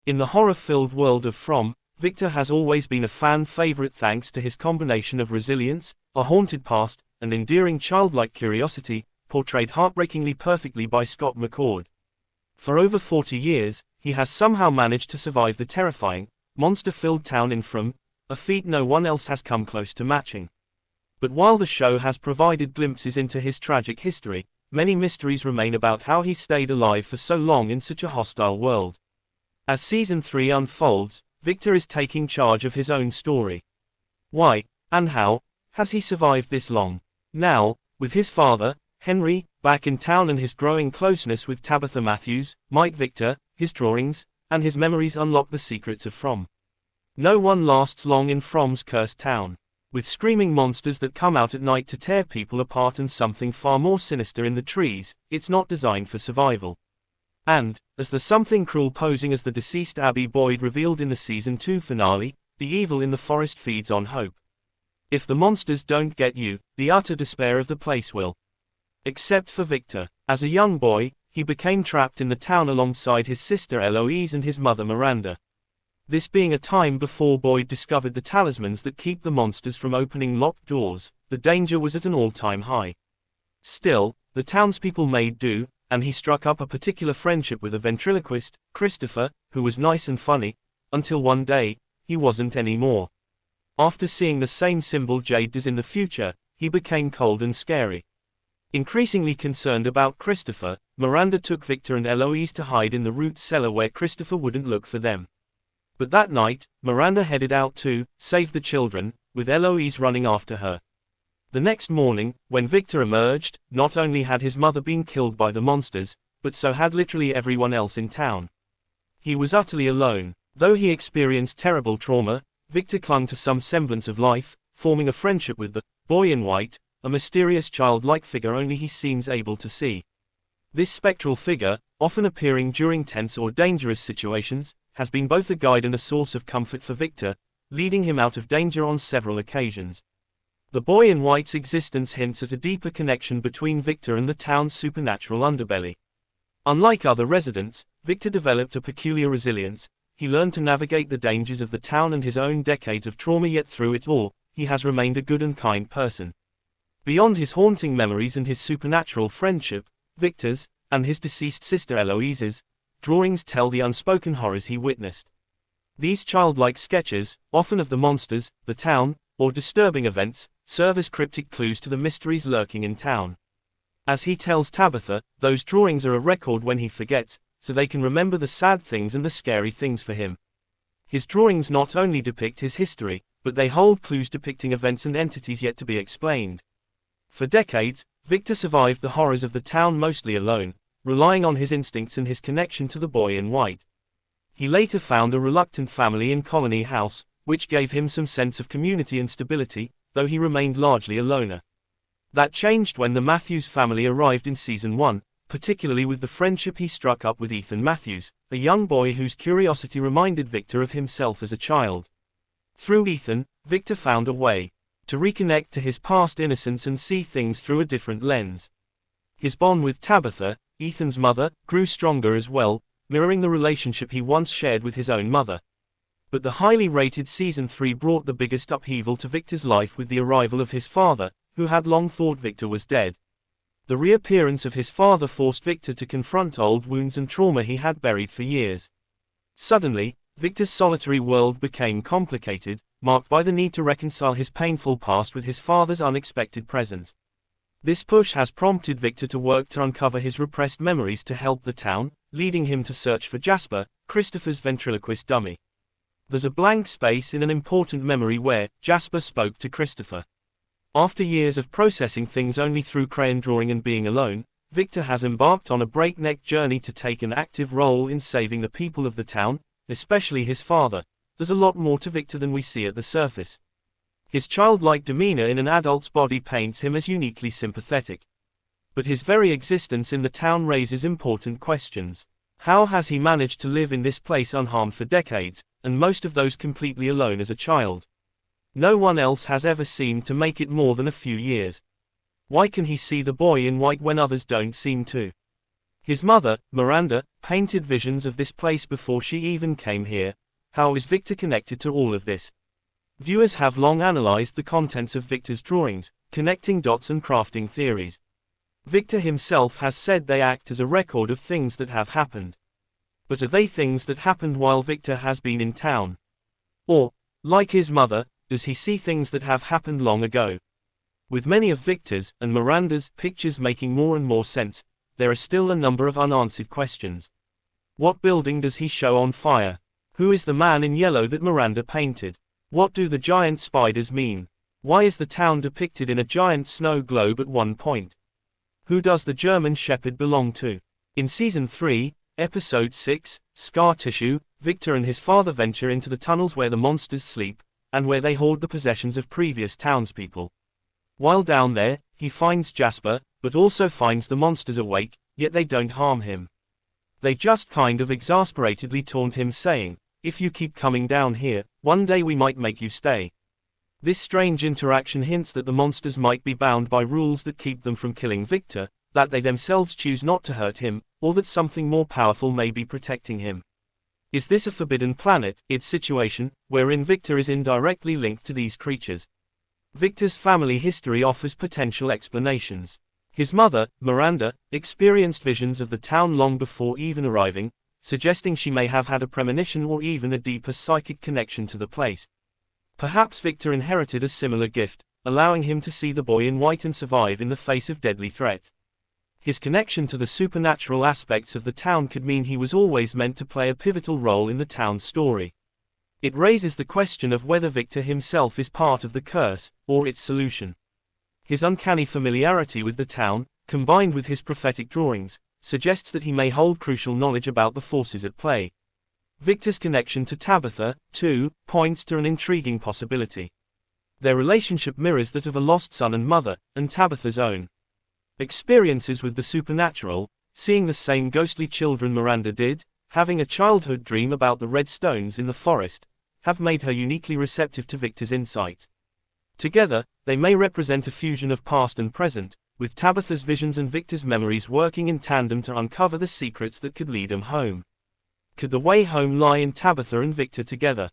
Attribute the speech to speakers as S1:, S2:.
S1: In the horror-filled world of From, Victor has always been a fan favorite thanks to his combination of resilience, a haunted past, and endearing childlike curiosity, portrayed heartbreakingly perfectly by Scott McCord. For over 40 years, he has somehow managed to survive the terrifying, monster-filled town in From, a feat no one else has come close to matching. But while the show has provided glimpses into his tragic history, many mysteries remain about how he stayed alive for so long in such a hostile world. As Season 3 unfolds, Victor is taking charge of his own story. Why, and how, has he survived this long? Now, with his father, Henry, back in town and his growing closeness with Tabitha Matthews, might Victor, his drawings, and his memories unlock the secrets of From. No one lasts long in From's cursed town. With screaming monsters that come out at night to tear people apart and something far more sinister in the trees, it's not designed for survival. And, as the something cruel posing as the deceased Abby Boyd revealed in the Season 2 finale, the evil in the forest feeds on hope. If the monsters don't get you, the utter despair of the place will. Except for Victor. As a young boy, he became trapped in the town alongside his sister Eloise and his mother Miranda. This being a time before Boyd discovered the talismans that keep the monsters from opening locked doors, the danger was at an all-time high. Still, the townspeople made do, and he struck up a particular friendship with a ventriloquist, Christopher, who was nice and funny, until one day, he wasn't anymore. After seeing the same symbol Jade does in the future, he became cold and scary. Increasingly concerned about Christopher, Miranda took Victor and Eloise to hide in the root cellar where Christopher wouldn't look for them. But that night, Miranda headed out to save the children, with Eloise running after her. The next morning, when Victor emerged, not only had his mother been killed by the monsters, but so had literally everyone else in town. He was utterly alone. Though he experienced terrible trauma, Victor clung to some semblance of life, forming a friendship with the boy in white, a mysterious childlike figure only he seems able to see. This spectral figure, often appearing during tense or dangerous situations, has been both a guide and a source of comfort for Victor, leading him out of danger on several occasions. The boy in white's existence hints at a deeper connection between Victor and the town's supernatural underbelly. Unlike other residents, Victor developed a peculiar resilience. He learned to navigate the dangers of the town and his own decades of trauma, yet through it all, he has remained a good and kind person. Beyond his haunting memories and his supernatural friendship, Victor's, and his deceased sister Eloise's, drawings tell the unspoken horrors he witnessed. These childlike sketches, often of the monsters, the town, or disturbing events, serve as cryptic clues to the mysteries lurking in town. As he tells Tabitha, those drawings are a record when he forgets, so they can remember the sad things and the scary things for him. His drawings not only depict his history, but they hold clues depicting events and entities yet to be explained. For decades, Victor survived the horrors of the town mostly alone, relying on his instincts and his connection to the boy in white. He later found a reluctant family in Colony House, which gave him some sense of community and stability, though he remained largely a loner. That changed when the Matthews family arrived in Season 1, particularly with the friendship he struck up with Ethan Matthews, a young boy whose curiosity reminded Victor of himself as a child. Through Ethan, Victor found a way to reconnect to his past innocence and see things through a different lens. His bond with Tabitha, Ethan's mother, grew stronger as well, mirroring the relationship he once shared with his own mother. But the highly rated Season 3 brought the biggest upheaval to Victor's life with the arrival of his father, who had long thought Victor was dead. The reappearance of his father forced Victor to confront old wounds and trauma he had buried for years. Suddenly, Victor's solitary world became complicated, marked by the need to reconcile his painful past with his father's unexpected presence. This push has prompted Victor to work to uncover his repressed memories to help the town, leading him to search for Jasper, Christopher's ventriloquist dummy. There's a blank space in an important memory where Jasper spoke to Christopher. After years of processing things only through crayon drawing and being alone, Victor has embarked on a breakneck journey to take an active role in saving the people of the town, especially his father. There's a lot more to Victor than we see at the surface. His childlike demeanor in an adult's body paints him as uniquely sympathetic. But his very existence in the town raises important questions. How has he managed to live in this place unharmed for decades, and most of those completely alone as a child? No one else has ever seemed to make it more than a few years. Why can he see the boy in white when others don't seem to? His mother, Miranda, painted visions of this place before she even came here. How is Victor connected to all of this? Viewers have long analyzed the contents of Victor's drawings, connecting dots and crafting theories. Victor himself has said they act as a record of things that have happened. But are they things that happened while Victor has been in town? Or, like his mother, does he see things that have happened long ago? With many of Victor's and Miranda's pictures making more and more sense, there are still a number of unanswered questions. What building does he show on fire? Who is the man in yellow that Miranda painted? What do the giant spiders mean? Why is the town depicted in a giant snow globe at one point? Who does the German Shepherd belong to? In Season 3, Episode 6, Scar Tissue, Victor and his father venture into the tunnels where the monsters sleep, and where they hoard the possessions of previous townspeople. While down there, he finds Jasper, but also finds the monsters awake, yet they don't harm him. They just kind of exasperatedly taunt him, saying, "If you keep coming down here, one day we might make you stay." This strange interaction hints that the monsters might be bound by rules that keep them from killing Victor, that they themselves choose not to hurt him, or that something more powerful may be protecting him. Is this a forbidden planet, its situation, wherein Victor is indirectly linked to these creatures? Victor's family history offers potential explanations. His mother, Miranda, experienced visions of the town long before even arriving, suggesting she may have had a premonition or even a deeper psychic connection to the place. Perhaps Victor inherited a similar gift, allowing him to see the boy in white and survive in the face of deadly threat. His connection to the supernatural aspects of the town could mean he was always meant to play a pivotal role in the town's story. It raises the question of whether Victor himself is part of the curse, or its solution. His uncanny familiarity with the town, combined with his prophetic drawings, suggests that he may hold crucial knowledge about the forces at play. Victor's connection to Tabitha, too, points to an intriguing possibility. Their relationship mirrors that of a lost son and mother, and Tabitha's own experiences with the supernatural, seeing the same ghostly children Miranda did, having a childhood dream about the red stones in the forest, have made her uniquely receptive to Victor's insight. Together, they may represent a fusion of past and present, with Tabitha's visions and Victor's memories working in tandem to uncover the secrets that could lead him home. Could the way home lie in Tabitha and Victor together?